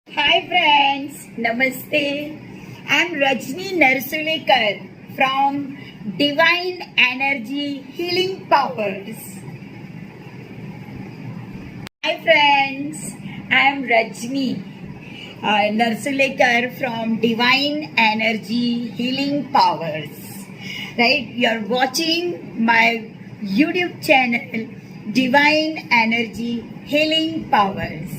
Hi friends, Namaste. I'm Rajni Narsulekar from Divine Energy Healing Powers. Hi friends, I'm Rajni Narsulekar from Divine Energy Healing Powers. Right? You're watching my YouTube channel Divine Energy Healing Powers.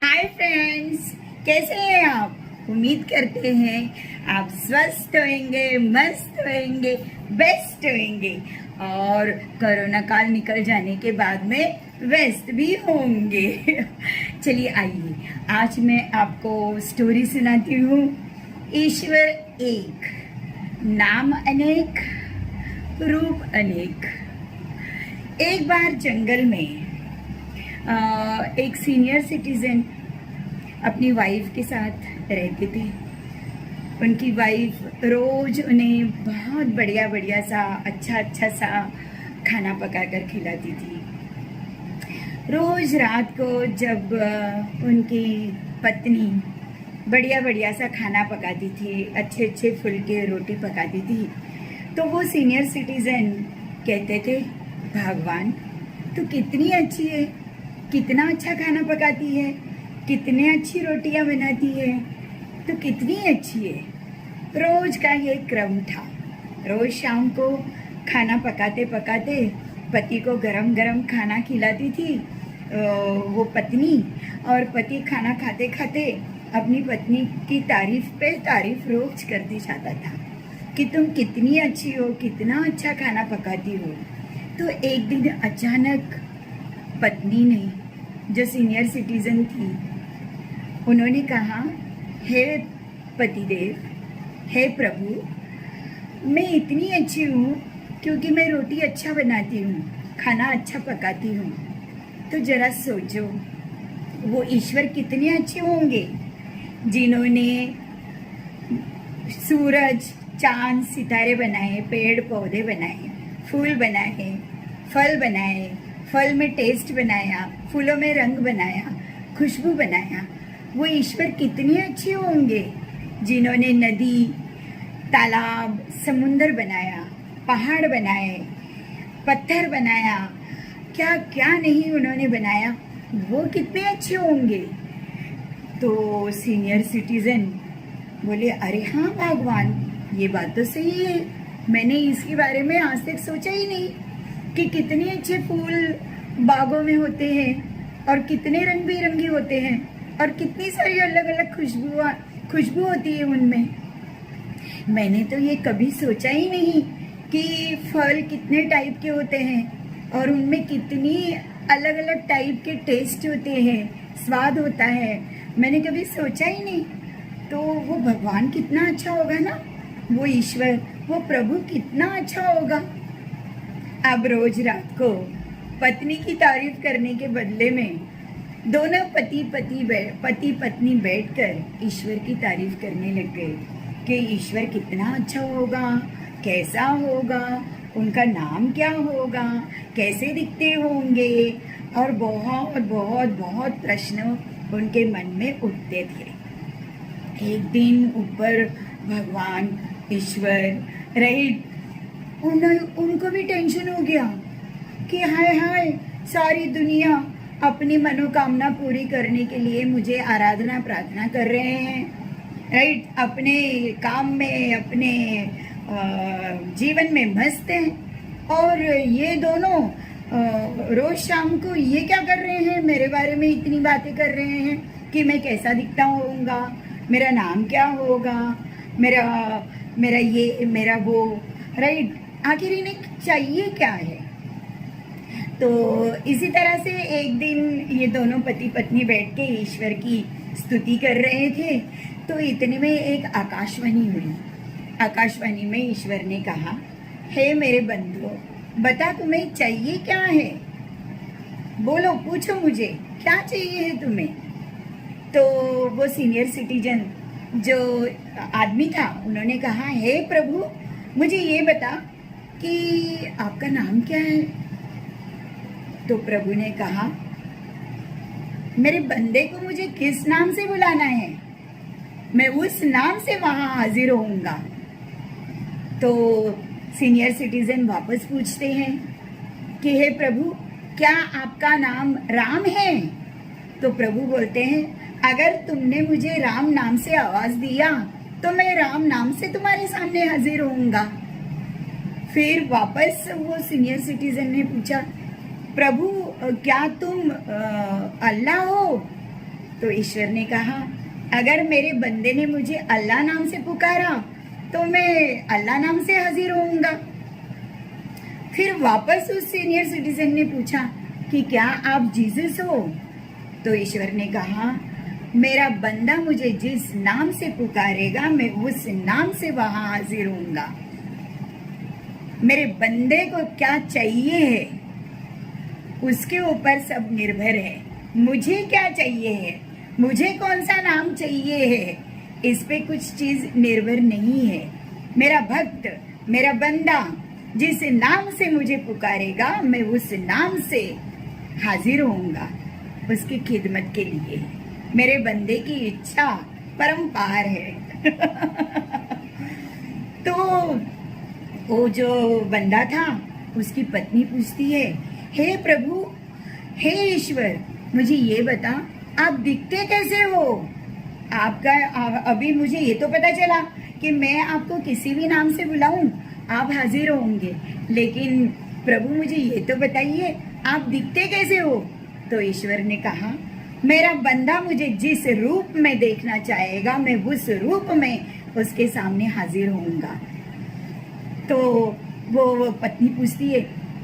Hi friends, कैसे हैं आप? उम्मीद करते हैं आप स्वस्थ होंगे, मस्त होंगे, बेस्ट होंगे और कोरोना काल निकल जाने के बाद में व्यस्त भी होंगे। चलिए आइए, आज मैं आपको स्टोरी सुनाती हूँ। ईश्वर एक, नाम अनेक, रूप अनेक। एक बार जंगल में एक सीनियर सिटीजन अपनी वाइफ के साथ रहते थे। उनकी वाइफ रोज उन्हें बहुत बढ़िया बढ़िया सा अच्छा सा खाना पका कर खिलाती थी। रोज रात को जब उनकी पत्नी बढ़िया बढ़िया सा खाना पकाती थी, अच्छे अच्छे फुलके रोटी पकाती थी, तो वो सीनियर सिटीजन कहते थे, भगवान तू कितनी अच्छी है, कितना अच्छा खाना पकाती है, कितने अच्छी रोटियां बनाती है, तो कितनी अच्छी है। रोज का ये क्रम था। रोज शाम को खाना पकाते पकाते पति को गरम गरम खाना खिलाती थी वो पत्नी, और पति खाना खाते खाते अपनी पत्नी की तारीफ पे तारीफ रोज करते जाता था कि तुम कितनी अच्छी हो, कितना अच्छा खाना पकाती हो। तो एक दिन अचानक पत्नी ने, जो सीनियर सिटीजन थी, उन्होंने कहा, हे पतिदेव, हे प्रभु, मैं इतनी अच्छी हूँ क्योंकि मैं रोटी अच्छा बनाती हूँ, खाना अच्छा पकाती हूँ। तो जरा सोचो, वो ईश्वर कितने अच्छे होंगे जिन्होंने सूरज, चांद, सितारे बनाए, पेड़ पौधे बनाए, फूल बनाए, फल बनाए, फल में टेस्ट बनाया, फूलों में रंग बनाया, खुशबू बनाया। वो ईश्वर कितने अच्छे होंगे जिन्होंने नदी, तालाब, समुंदर बनाया, पहाड़ बनाए, पत्थर बनाया, क्या क्या नहीं उन्होंने बनाया, वो कितने अच्छे होंगे। तो सीनियर सिटीजन बोले, अरे हाँ भगवान, ये बात तो सही है, मैंने इसके बारे में आज तक सोचा ही नहीं कि कितने अच्छे फूल बागों में होते हैं और कितने रंग बिरंगी होते हैं और कितनी सारी अलग अलग खुशबू होती है उनमें। मैंने तो ये कभी सोचा ही नहीं कि फल कितने टाइप के होते हैं और उनमें कितनी अलग अलग टाइप के टेस्ट होते हैं, स्वाद होता है। मैंने कभी सोचा ही नहीं। तो वो भगवान कितना अच्छा होगा ना, वो ईश्वर, वो प्रभु कितना अच्छा होगा। अब रोज रात को पत्नी की तारीफ करने के बदले में दोनों पति पत्नी बैठकर ईश्वर की तारीफ करने लग गए कि ईश्वर कितना अच्छा होगा, कैसा होगा, उनका नाम क्या होगा, कैसे दिखते होंगे, और बहुत बहुत बहुत प्रश्न उनके मन में उठते थे। एक दिन ऊपर भगवान ईश्वर राइट, उनको भी टेंशन हो गया कि हाय हाय, सारी दुनिया अपनी मनोकामना पूरी करने के लिए मुझे आराधना प्रार्थना कर रहे हैं राइट, अपने काम में, अपने जीवन में मस्त हैं, और ये दोनों रोज शाम को ये क्या कर रहे हैं, मेरे बारे में इतनी बातें कर रहे हैं कि मैं कैसा दिखता होऊंगा, मेरा नाम क्या होगा, मेरा ये, मेरा वो राइट। आखिर इन्हें चाहिए क्या है। तो इसी तरह से एक दिन ये दोनों पति पत्नी बैठ के ईश्वर की स्तुति कर रहे थे। तो इतने में एक आकाशवाणी हुई। आकाशवाणी में ईश्वर ने कहा, हे मेरे बंधुओं, बता तुम्हें चाहिए क्या है? बोलो, पूछो मुझे क्या चाहिए है तुम्हें? तो वो सीनियर सिटीजन जो आदमी था, उन्होंने कहा, हे प्रभु, मुझे ये बता कि आपका नाम क्या है? तो प्रभु ने कहा, मेरे बंदे को मुझे किस नाम से बुलाना है, मैं उस नाम से वहां हाजिर होऊंगा। तो सीनियर सिटीजन वापस पूछते हैं कि हे प्रभु, क्या आपका नाम राम है? तो प्रभु बोलते हैं, अगर तुमने मुझे राम नाम से आवाज दिया तो मैं राम नाम से तुम्हारे सामने हाजिर होऊंगा। फिर वापस वो सीनियर सिटीजन ने पूछा, प्रभु क्या तुम अल्लाह हो? तो ईश्वर ने कहा, अगर मेरे बंदे ने मुझे अल्लाह नाम से पुकारा तो मैं अल्लाह नाम से हाजिर होऊंगा। फिर वापस उस सीनियर सिटीजन ने पूछा कि क्या आप जीसस हो? तो ईश्वर ने कहा, मेरा बंदा मुझे जिस नाम से पुकारेगा मैं उस नाम से वहां हाजिर होऊंगा। मेरे बंदे को क्या चाहिए है उसके ऊपर सब निर्भर है। मुझे क्या चाहिए है, मुझे कौन सा नाम चाहिए है, इस पे कुछ चीज निर्भर नहीं है। मेरा भक्त, मेरा बंदा जिस नाम से मुझे पुकारेगा मैं उस नाम से हाजिर होऊंगा उसकी खिदमत के लिए। मेरे बंदे की इच्छा परम्पार है। तो वो जो बंदा था, उसकी पत्नी पूछती है, हे प्रभु, हे ईश्वर, मुझे ये बता, आप दिखते कैसे हो? आपका अभी मुझे ये तो पता चला कि मैं आपको किसी भी नाम से बुलाऊं आप हाजिर होंगे, लेकिन प्रभु मुझे ये तो बताइए आप दिखते कैसे हो? तो ईश्वर ने कहा, मेरा बंदा मुझे जिस रूप में देखना चाहेगा मैं उस रूप में उसके सामने हाजिर होऊंगा। तो वो पत्नी पूछती है,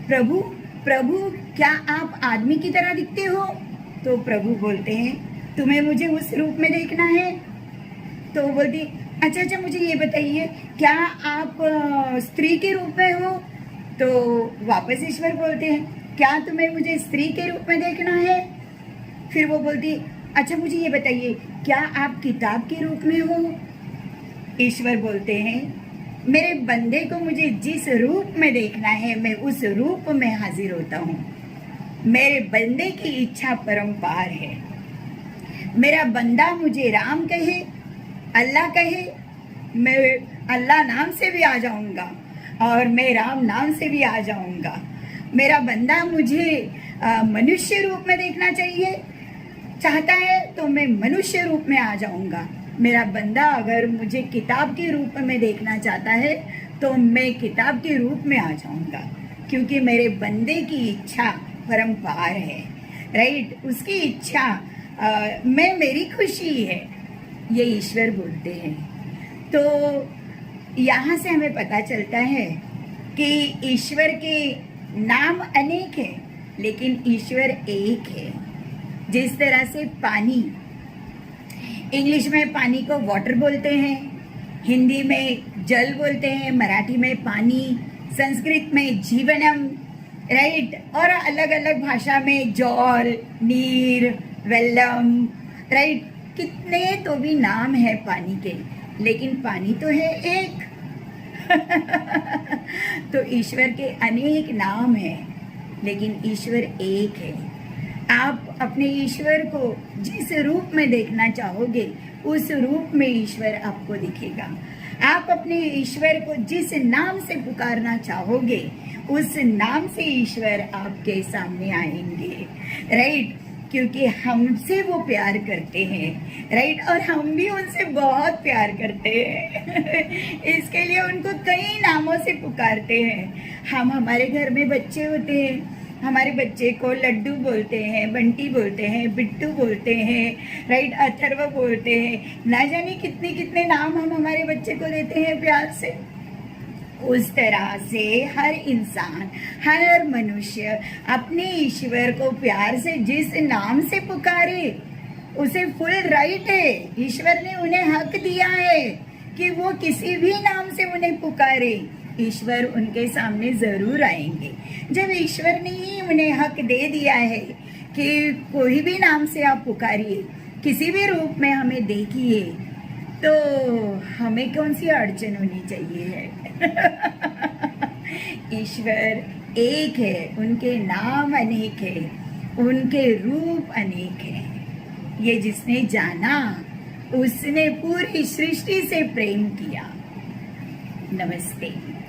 प्रभु प्रभु क्या आप आदमी की तरह दिखते हो? तो प्रभु बोलते हैं, तुम्हें मुझे उस रूप में देखना है? तो बोलती, अच्छा मुझे ये बताइए, क्या आप स्त्री के रूप में हो? तो वापस ईश्वर बोलते हैं, क्या तुम्हें मुझे स्त्री के रूप में देखना है? फिर वो बोलती, अच्छा मुझे ये बताइए, क्या आप किताब के रूप में हो? ईश्वर बोलते हैं, मेरे बंदे को मुझे जिस रूप में देखना है मैं उस रूप में हाजिर होता हूँ। मेरे बंदे की इच्छा परम्पार है। मेरा बंदा मुझे राम कहे, अल्लाह कहे, मैं अल्लाह नाम से भी आ जाऊंगा और मैं राम नाम से भी आ जाऊंगा। मेरा बंदा मुझे मनुष्य रूप में देखना चाहता है तो मैं मनुष्य रूप में आ जाऊंगा। मेरा बंदा अगर मुझे किताब के रूप में देखना चाहता है तो मैं किताब के रूप में आ जाऊंगा, क्योंकि मेरे बंदे की इच्छा परम्पार है। राइट, उसकी इच्छा मैं मेरी खुशी है, ये ईश्वर बोलते हैं। तो यहाँ से हमें पता चलता है कि ईश्वर के नाम अनेक हैं लेकिन ईश्वर एक है। जिस तरह से पानी, इंग्लिश में पानी को वाटर बोलते हैं, हिंदी में जल बोलते हैं, मराठी में पानी, संस्कृत में जीवनम, राइट, और अलग अलग भाषा में जल, नीर, वेल्लम, राइट, कितने तो भी नाम है पानी के, लेकिन पानी तो है एक। तो ईश्वर के अनेक नाम हैं लेकिन ईश्वर एक है। आप अपने ईश्वर को जिस रूप में देखना चाहोगे उस रूप में ईश्वर आपको दिखेगा। आप अपने ईश्वर को जिस नाम से पुकारना चाहोगे उस नाम से ईश्वर आपके सामने आएंगे। राइट, क्योंकि हमसे वो प्यार करते हैं। राइट, और हम भी उनसे बहुत प्यार करते हैं। इसके लिए उनको कई नामों से पुकारते हैं। हम हमारे घर में बच्चे होते हैं, हमारे बच्चे को लड्डू बोलते हैं, बंटी बोलते हैं, बिट्टू बोलते हैं, राइट, अथर्व बोलते हैं, ना जाने कितने कितने नाम हम हमारे बच्चे को देते हैं प्यार से। उस तरह से हर इंसान, हर मनुष्य अपने ईश्वर को प्यार से जिस नाम से पुकारे उसे फुल राइट है। ईश्वर ने उन्हें हक दिया है कि वो किसी भी नाम से उन्हें पुकारे। ईश्वर उनके सामने ज़रूर आएंगे। जब ईश्वर ने ही उन्हें हक दे दिया है कि कोई भी नाम से आप पुकारिए, किसी भी रूप में हमें देखिए, तो हमें कौन सी अड़चन होनी चाहिए है। ईश्वर एक है, उनके नाम अनेक है, उनके रूप अनेक है। ये जिसने जाना उसने पूरी सृष्टि से प्रेम किया। नमस्ते।